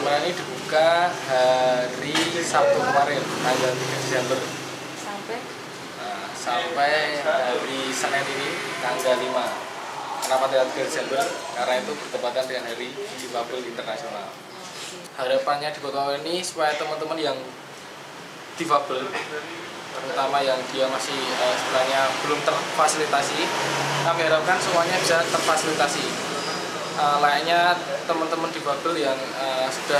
pameran ini dibuka hari Sabtu kemarin, tanggal 3 Desember. Sampai hari Senin ini, tanggal 5. Kenapa tanggal 3 Desember? Karena itu bertepatan dengan Hari Difabel Internasional. Harapannya di kota ini supaya teman-teman yang difabel, terutama yang dia masih istilahnya belum terfasilitasi, kami harapkan semuanya bisa terfasilitasi. Layaknya teman-teman difabel yang sudah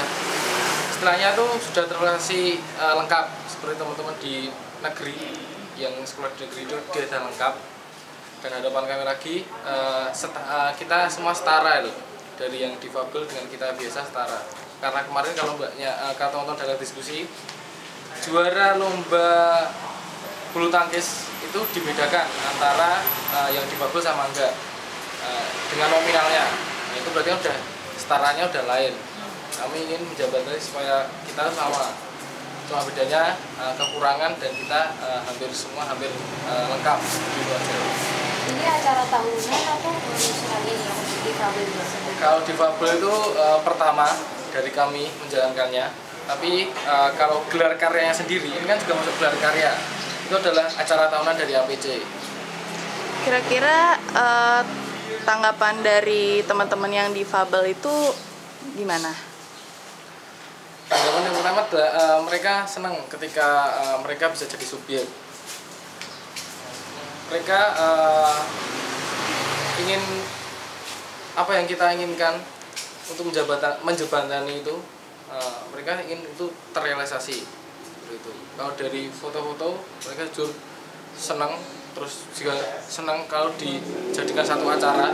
istilahnya tuh sudah terfasilitasi lengkap, seperti teman-teman di negeri yang sekolah di negeri itu dia sudah lengkap. Dan harapan kami lagi kita semua setara loh, dari yang difabel dengan kita biasa setara. Karena kemarin kalau teman-teman dalam diskusi, juara lomba bulu tangkis itu dibedakan antara yang difabel sama enggak dengan nominalnya. Nah, itu berarti udah setaranya udah lain. Kami ingin menjabatkan supaya kita sama, cuma bedanya kekurangan dan kita hampir semua lengkap gitu aja. Ini acara tahunan atau sekali ini yang difabel biasanya? Kalau difabel itu pertama dari kami menjalankannya. Tapi kalau gelar karyanya sendiri, ini kan juga masuk gelar karya. Itu adalah acara tahunan dari APC. Kira-kira tanggapan dari teman-teman yang difabel itu gimana? Tanggapan yang pertama adalah mereka senang ketika mereka bisa jadi subjek. Mereka ingin apa yang kita inginkan untuk menjembatani itu, mereka ingin itu terrealisasi. Gitu. Kalau dari foto-foto mereka jujur senang, terus juga senang kalau dijadikan satu acara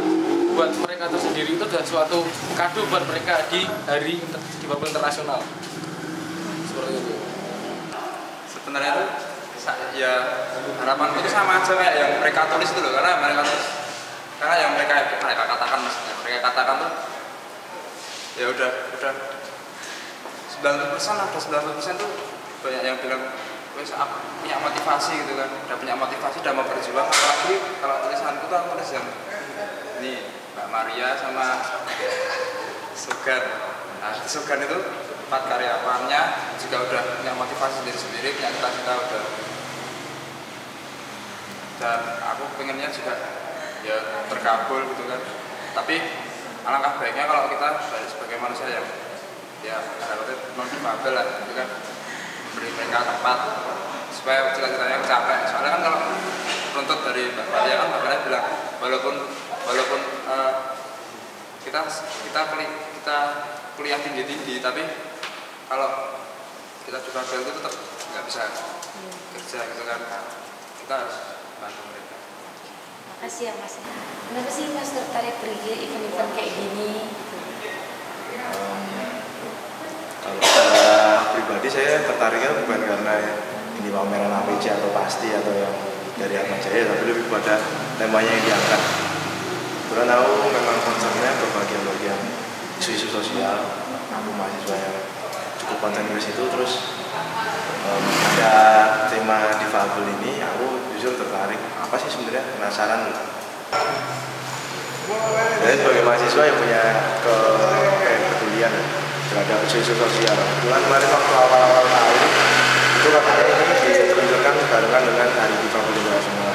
buat mereka tersendiri. Itu adalah suatu kado buat mereka di Hari Difabel Internasional. Seperti itu. Sebenarnya itu ya harapanku itu sama aja kayak yang mereka tulis itu loh, karena yang mereka katakan maksudnya, mereka katakan tuh ya udah 90% ada 90% tuh banyak yang bilang wes punya motivasi gitu kan, udah punya motivasi, udah mau berjuang. Apalagi kalau tulisanku tuh aku tulis yang ini Mbak Maria sama Sugan. Nah, Sugan itu 4 karyawannya juga udah punya motivasi sendiri, punya cita-cita udah. Dan aku pengennya juga ya terkabul gitu kan. Tapi alangkah baiknya kalau kita sebagai manusia yang ya non difabel lah gitu kan, beri mereka tempat supaya cita-citanya tercapai. Soalnya kan kalau menuntut dari Mbak Maria kan Mbak Maria bilang walaupun kita kuliah tinggi, tapi kalau kita difabel itu tetap nggak bisa kerja gitu kan. Kita harus bantu mereka. Makasih ya Mas. Kenapa sih Mas tertarik pergi event-event kayak gini? Kalau secara pribadi saya tertariknya bukan karena ini pameran APC atau pasti atau yang dari Atmajaya, tapi lebih pada temanya yang diangkat. Karena aku memang concernnya berbagai isu-isu sosial. Aku mahasiswa yang cukup konsen di situ, terus ada tema difabel ini, aku jujur tertarik. Apa sih sebenarnya, penasaran. Saya sebagai mahasiswa yang punya kepedulian terhadap isu-isu sosial. Kebetulan kemarin waktu awal-awal tahun itu katanya ini diluncurkan barengan dengan Hari Difabel Internasional.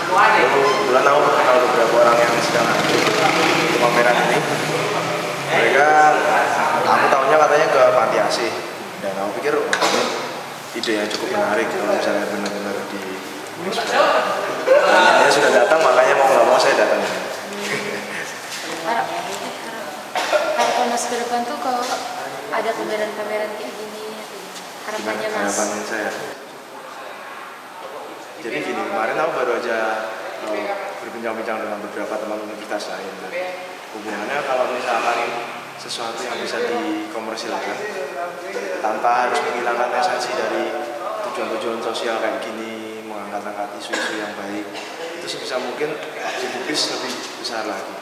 Kebetulan aku kenal beberapa orang yang sedang aktif di pameran ini. Mereka, aku tahunya katanya ke Panti Asih, dan aku pikir ini ide yang cukup menarik kalau misalnya benar-benar di dan dia sudah datang, makanya mau nggak mau saya datang. Harapan Mas ke depan tuh kalau ada pameran-pameran kayak gini, harapannya Mas? Harapan saya. Jadi gini, kemarin aku baru aja berbincang-bincang dengan beberapa teman universitas lain. Hubungannya kalau misalkan sesuatu yang bisa dikomersilkan tanpa harus menghilangkan esensi dari tujuan-tujuan sosial kayak gini, mengangkat-angkat isu-isu yang baik, itu sebisa mungkin dipublis lebih besar lagi.